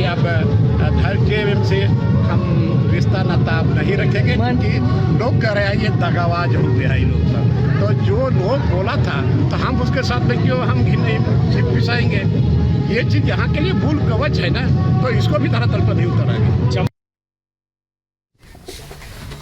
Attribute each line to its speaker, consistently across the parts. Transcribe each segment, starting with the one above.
Speaker 1: कि अब धर जेएमएम से हम रिश्ता नाता नहीं रखेंगे, क्योंकि लोग कह रहे हैं ये दगाबाज हो गया ये लोग सब। तो जो लोग बोला था तो हम उसके साथ में क्यों हम घिन पिसाएंगे। ये चीज़ यहाँ के लिए भूल कवच है ना, तो इसको भी धरातल पर नहीं उतारेंगे।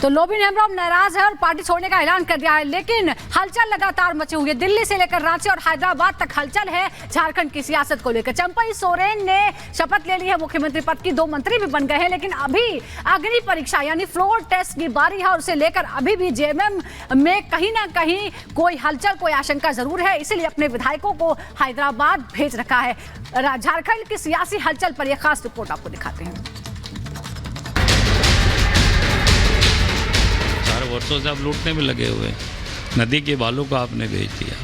Speaker 2: तो लोबिन हेम्ब्रम नाराज है और पार्टी छोड़ने का ऐलान कर दिया है, लेकिन हलचल लगातार मची हुई है। दिल्ली से लेकर रांची और हैदराबाद तक हलचल है झारखंड की सियासत को लेकर। चंपई सोरेन ने शपथ ले ली है मुख्यमंत्री पद की, 2 मंत्री भी बन गए हैं, लेकिन अभी अग्नि परीक्षा यानी फ्लोर टेस्ट की बारी है और उसे लेकर अभी भी जेएमएम में कहीं ना कहीं कोई हलचल, कोई आशंका जरूर है। इसीलिए अपने विधायकों को हैदराबाद भेज रखा है। झारखंड की सियासी हलचल पर यह खास रिपोर्ट आपको दिखाते हैं।
Speaker 3: वर्षों से आप लूटने में लगे हुए, नदी के बालू को आपने बेच दिया,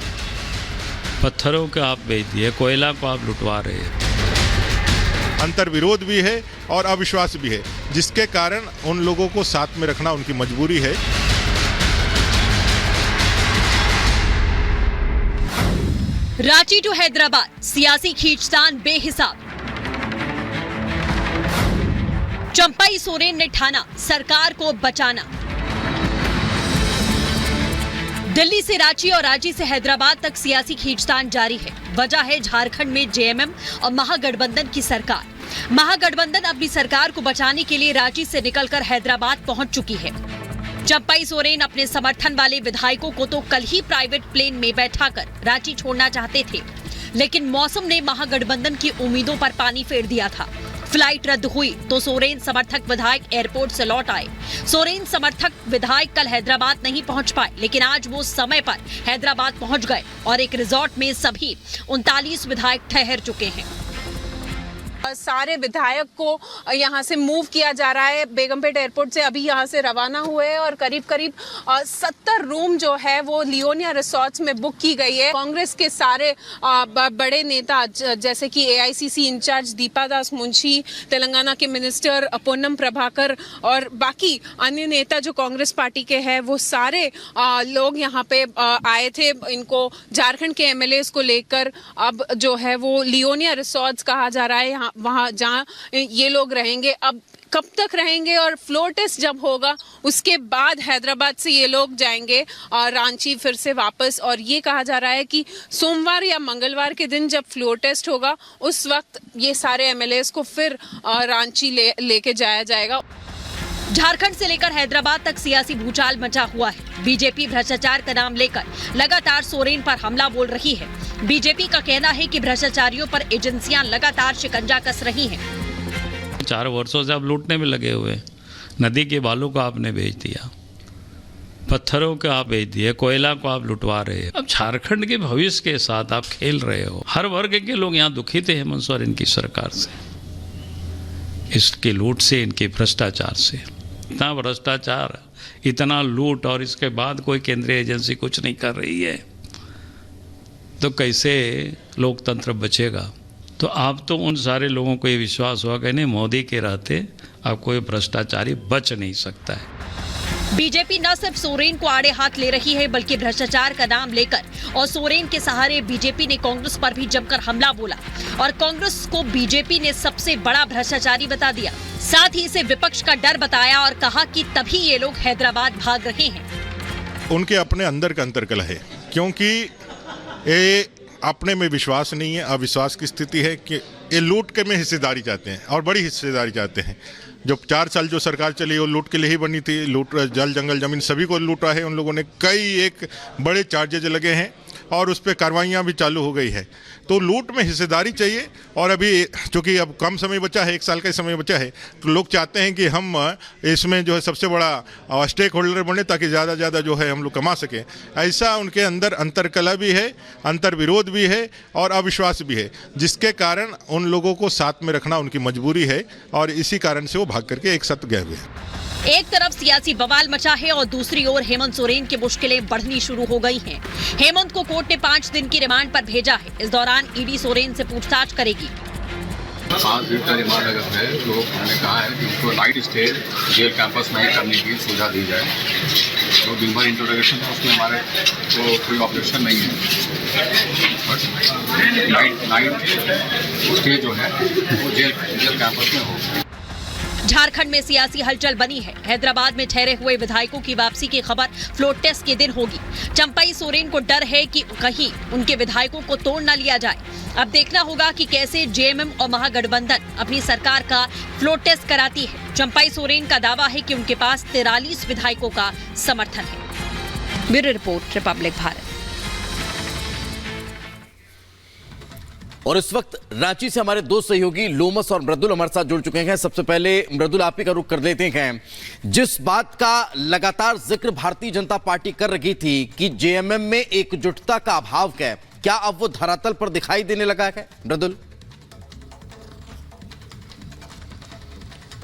Speaker 3: पत्थरों को आप बेच दिए, कोयला को आप लुटवा रहे हैं।
Speaker 4: अंतर्विरोध भी है और अविश्वास भी है, जिसके कारण उन लोगों को साथ में रखना उनकी मजबूरी है।
Speaker 5: रांची टू हैदराबाद सियासी खींचतान बेहिसाब। चंपई सोरेन ने ठाना सरकार को बचाना। दिल्ली से रांची और रांची से हैदराबाद तक सियासी खींचतान जारी है। वजह है झारखंड में जेएमएम और महागठबंधन की सरकार। महागठबंधन अपनी सरकार को बचाने के लिए रांची से निकलकर हैदराबाद पहुंच चुकी है। चंपई सोरेन अपने समर्थन वाले विधायकों को तो कल ही प्राइवेट प्लेन में बैठाकर रांची छोड़ना चाहते थे, लेकिन मौसम ने महागठबंधन की उम्मीदों पर पानी फेर दिया था। फ्लाइट रद्द हुई तो सोरेन समर्थक विधायक एयरपोर्ट से लौट आए। सोरेन समर्थक विधायक कल हैदराबाद नहीं पहुंच पाए, लेकिन आज वो समय पर हैदराबाद पहुंच गए और एक रिजॉर्ट में सभी 39 विधायक ठहर चुके हैं।
Speaker 6: सारे विधायक को यहाँ से मूव किया जा रहा है। बेगमपेट एयरपोर्ट से अभी यहाँ से रवाना हुए और करीब 70 रूम जो है वो लियोनिया रिसोर्ट्स में बुक की गई है। कांग्रेस के सारे बड़े नेता जैसे कि एआईसीसी इंचार्ज दीपा दास मुंशी, तेलंगाना के मिनिस्टर पूनम प्रभाकर और बाकी अन्य नेता जो कांग्रेस पार्टी के हैं, वो सारे लोग यहाँ पे आए थे। इनको झारखंड के एमएलएस को लेकर अब जो है वो लियोनिया रिसोर्ट्स कहा जा रहा है, वहाँ जहाँ ये लोग रहेंगे। अब कब तक रहेंगे और फ्लोर टेस्ट जब होगा उसके बाद हैदराबाद से ये लोग जाएंगे और रांची फिर से वापस। और ये कहा जा रहा है कि सोमवार या मंगलवार के दिन जब फ्लोर टेस्ट होगा उस वक्त ये सारे एमएलएस को फिर रांची लेके जाया जाएगा।
Speaker 5: झारखंड से लेकर हैदराबाद तक सियासी भूचाल मचा हुआ है। बीजेपी भ्रष्टाचार का नाम लेकर लगातार सोरेन पर हमला बोल रही है। बीजेपी का कहना है कि भ्रष्टाचारियों पर एजेंसियां लगातार शिकंजा कस रही हैं।
Speaker 3: 4 वर्षों से आप लूटने में लगे हुए, नदी के बालू को आपने बेच दिया, पत्थरों को आप बेच दिए, कोयला को आप लुटवा रहे हैं। अब झारखंड के भविष्य के साथ आप खेल रहे हो। हर वर्ग के लोग यहाँ दुखित है हेमंत सोरेन की सरकार से, इसकी लूट से, इनके भ्रष्टाचार से। इतना भ्रष्टाचार, इतना लूट और इसके बाद कोई केंद्रीय एजेंसी कुछ नहीं कर रही है, तो कैसे लोकतंत्र बचेगा। तो आप तो उन सारे लोगों को ये विश्वास हुआ कि नहीं, मोदी के रहते अब कोई भ्रष्टाचारी बच नहीं सकता है।
Speaker 5: बीजेपी न सिर्फ सोरेन को आड़े हाथ ले रही है, बल्कि भ्रष्टाचार का नाम लेकर और सोरेन के सहारे बीजेपी ने कांग्रेस पर भी जमकर हमला बोला और कांग्रेस को बीजेपी ने सबसे बड़ा भ्रष्टाचारी बता दिया। साथ ही इसे विपक्ष का डर बताया और कहा कि तभी ये लोग हैदराबाद भाग रहे हैं।
Speaker 4: उनके अपने अंदर का अंतर्कलह है, क्योंकि ये अपने में विश्वास नहीं है, अविश्वास की स्थिति है कि ये लूट के में हिस्सेदारी चाहते हैं और बड़ी हिस्सेदारी चाहते हैं। जो 4 साल जो सरकार चली वो लूट के लिए ही बनी थी। लूट, जल जंगल जमीन सभी को लूटा है उन लोगों ने। कई एक बड़े चार्जेज लगे हैं और उस पर कार्रवाइयाँ भी चालू हो गई है। तो लूट में हिस्सेदारी चाहिए। और अभी चूँकि अब कम समय बचा है, 1 साल का समय बचा है, तो लोग चाहते हैं कि हम इसमें जो है सबसे बड़ा स्टेक होल्डर बने ताकि ज़्यादा ज़्यादा जो है हम लोग कमा सकें। ऐसा उनके अंदर अंतर्कलह भी है, अंतर्विरोध भी है और अविश्वास भी है, जिसके कारण उन लोगों को साथ में रखना उनकी मजबूरी है और इसी कारण से वो भाग करके एक साथ गए हुए हैं।
Speaker 5: एक तरफ सियासी बवाल मचा है और दूसरी ओर हेमंत सोरेन की मुश्किलें बढ़नी शुरू हो गई हैं। हेमंत को कोर्ट ने 5 दिन की रिमांड पर भेजा है। इस दौरान ईडी सोरेन से पूछताछ करेगी।
Speaker 7: 5 दिन का रिमांड अगर है तो हमने कहा है कि उनको नाइट स्टे जेल कैंपस में ही करने की सुविधा दी जाए। तो दिन भर इंट्रोडक्शन है, उसमें हमारे तो कोई ऑब्जेक्शन नहीं है, बट नाइट स्टे जो है वो जेल कैंपस में हो।
Speaker 5: झारखंड में सियासी हलचल बनी है। हैदराबाद में ठहरे हुए विधायकों की वापसी की खबर फ्लोर टेस्ट के दिन होगी। चंपई सोरेन को डर है कि कहीं उनके विधायकों को तोड़ न लिया जाए। अब देखना होगा कि कैसे जेएमएम और महागठबंधन अपनी सरकार का फ्लोर टेस्ट कराती है। चंपई सोरेन का दावा है कि उनके पास 43 विधायकों का समर्थन है। Bureau report, Republic Bharat.
Speaker 8: और इस वक्त रांची से हमारे दो सहयोगी लोमस और मृदुल हमारे साथ जुड़ चुके हैं। सबसे पहले मृदुल, आप ही का रुख कर लेते हैं। जिस बात का लगातार जिक्र भारतीय जनता पार्टी कर रही थी कि जेएमएम में एकजुटता का अभाव है, क्या अब वो धरातल पर दिखाई देने लगा है? मृदुल,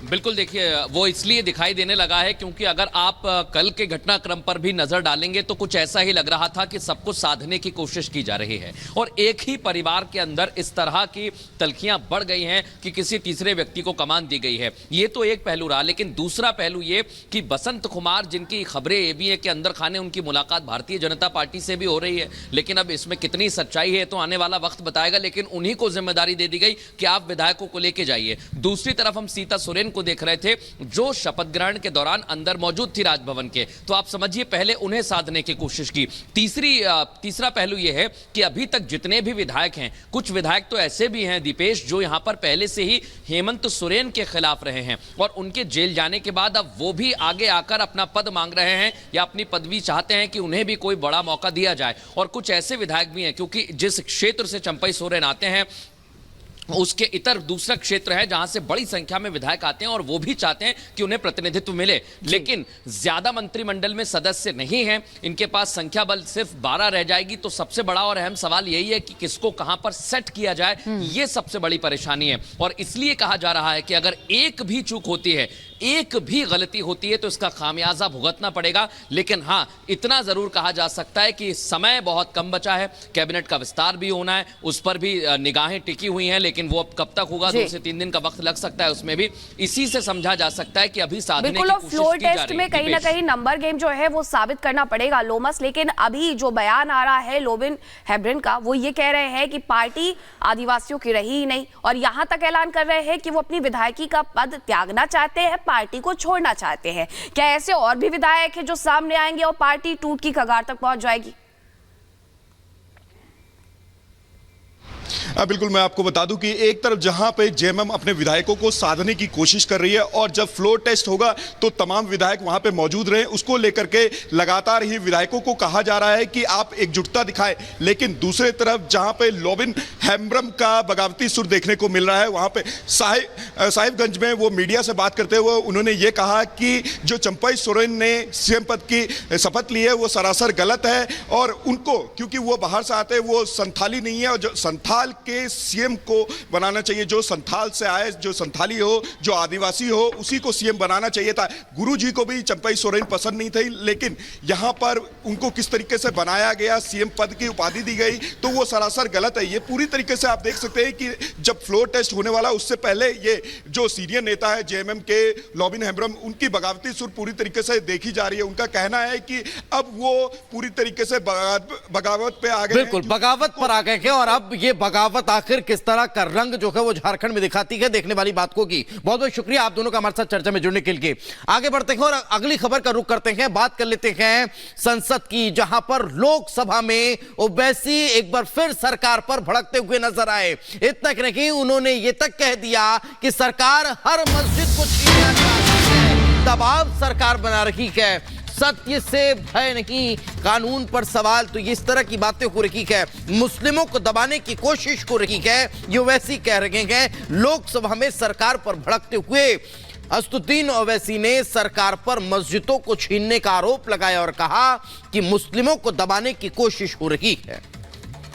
Speaker 9: बिल्कुल, देखिए वो इसलिए दिखाई देने लगा है क्योंकि अगर आप कल के घटनाक्रम पर भी नजर डालेंगे तो कुछ ऐसा ही लग रहा था कि सब कुछ साधने की कोशिश की जा रही है और एक ही परिवार के अंदर इस तरह की तल्खियां बढ़ गई हैं कि किसी तीसरे व्यक्ति को कमान दी गई है। ये तो एक पहलू रहा, लेकिन दूसरा पहलू ये कि बसंत कुमार, जिनकी खबरें एबीए के अंदर खाने उनकी मुलाकात भारतीय जनता पार्टी से भी हो रही है, लेकिन अब इसमें कितनी सच्चाई है तो आने वाला वक्त बताएगा, लेकिन उन्हीं को जिम्मेदारी दे दी गई कि आप विधायकों को लेके जाइए। दूसरी तरफ हम सीता सोरेन देख रहे थे जो शपथ ग्रहण के दौरान अंदर मौजूद थी राजभवन के, तो आप समझिए पहले उन्हें साधने की कोशिश की। तीसरा पहलू यह है कि अभी तक जितने भी विधायक हैं, कुछ विधायक तो ऐसे भी हैं दीपेश जो यहां पर पहले से ही हेमंत सोरेन के खिलाफ रहे हैं और उनके जेल जाने के बाद अब वो भी आगे आकर अपना पद मांग रहे हैं या अपनी पदवी चाहते हैं कि उन्हें भी कोई बड़ा मौका दिया जाए। और कुछ ऐसे विधायक भी हैं क्योंकि जिस क्षेत्र से चंपई सोरेन आते हैं उसके इतर दूसरा क्षेत्र है जहां से बड़ी संख्या में विधायक आते हैं और वो भी चाहते हैं कि उन्हें प्रतिनिधित्व मिले, लेकिन ज्यादा मंत्रिमंडल में सदस्य नहीं हैं, इनके पास संख्या बल सिर्फ 12 रह जाएगी। तो सबसे बड़ा और अहम सवाल यही है कि किसको कहां पर सेट किया जाए, ये सबसे बड़ी परेशानी है। और इसलिए कहा जा रहा है कि अगर एक भी चूक होती है, एक भी गलती होती है तो इसका खामियाजा भुगतना पड़ेगा। लेकिन हां, इतना जरूर कहा जा सकता है कि समय बहुत कम बचा है, कैबिनेट का विस्तार भी होना है, उस पर भी निगाहें टिकी हुई हैं, लेकिन वो अब कब तक होगा, 2 से 3 दिन का वक्त लग सकता है उसमें भी। इसी से समझा जा सकता है कि अभी साधने की कोशिश
Speaker 10: फ्लोर
Speaker 9: की जा
Speaker 10: टेस्ट
Speaker 9: रही
Speaker 10: में
Speaker 9: है।
Speaker 10: कहीं ना कहीं नंबर गेम जो है वो साबित करना पड़ेगा लोमस, लेकिन अभी जो बयान आ रहा है लोबिन हेब्रिन का, वो ये कह रहे हैं कि पार्टी आदिवासियों की रही ही नहीं और यहां तक ऐलान कर रहे हैं कि वो अपनी विधायकी का पद त्यागना चाहते हैं, पार्टी को छोड़ना चाहते हैं। क्या ऐसे और भी विधायक हैं जो सामने आएंगे और पार्टी टूट की कगार तक पहुंच जाएगी?
Speaker 11: बिल्कुल, मैं आपको बता दूं कि एक तरफ जहां पे जेएमएम अपने विधायकों को साधने की कोशिश कर रही है और जब फ्लोर टेस्ट होगा तो तमाम विधायक वहां पे मौजूद रहे, उसको लेकर के लगातार ही विधायकों को कहा जा रहा है कि आप एकजुटता दिखाएं। लेकिन दूसरे तरफ जहां पे लोबिन हेम्ब्रम का बगावती सुर देखने को मिल रहा है, वहां पे साहिबगंज में वो मीडिया से बात करते हुए उन्होंने ये कहा कि जो चंपई सोरेन ने सीएम पद की शपथ ली है वो सरासर गलत है और उनको, क्योंकि वो बाहर से आते हैं, वो संथाली नहीं है और जो संथाल के सीएम को बनाना चाहिए, जो संथाल से आए, जो संथाली हो, जो आदिवासी हो, उसी को सीएम बनाना चाहिए था। गुरुजी को भी चंपई सोरेन पसंद नहीं थी, लेकिन यहां पर उनको किस तरीके से बनाया गया, सीएम पद की उपाधि दी गई, तो वो सरासर गलत है। ये पूरी तरीके से आप देख सकते हैं कि जब फ्लोर टेस्ट होने वाला उससे पहले ये जो सीनियर नेता है जेएमएम के लोबिन हेम्ब्रम, उनकी बगावती सुर पूरी तरीके से देखी जा रही है। उनका कहना है कि अब वो पूरी तरीके से बगावत पे आ गए,
Speaker 8: बिल्कुल बगावत पर आ गए हैं और अब ये बगावत आखिर किस तरह का रंग जो है वो झारखंड में दिखाती है, देखने वाली बात होगी। बहुत बहुत शुक्रिया आप दोनों का हमारे साथ चर्चा में जुड़ने के लिए। आगे बढ़ते हैं और अगली खबर का रुख करते हैं, बात कर लेते हैं संसद की, जहां पर लोकसभा में ओवैसी एक बार फिर सरकार पर भड़कते हुए नजर आए। इतना नहीं, उन्होंने ये तक कह दिया कि सरकार हर मस्जिद को छीनना चाहती है, दबाव सरकार बना रही है, सत्य से भय नहीं, कानून पर सवाल। तो इस तरह की बातें हो रही है, मुस्लिमों को दबाने की कोशिश हो रही है, ये वैसी कह रहे हैं। लोकसभा में सरकार पर भड़कते हुए असदुद्दीन ओवैसी ने सरकार पर मस्जिदों को छीनने का आरोप लगाया और कहा कि मुस्लिमों को दबाने की कोशिश हो रही है।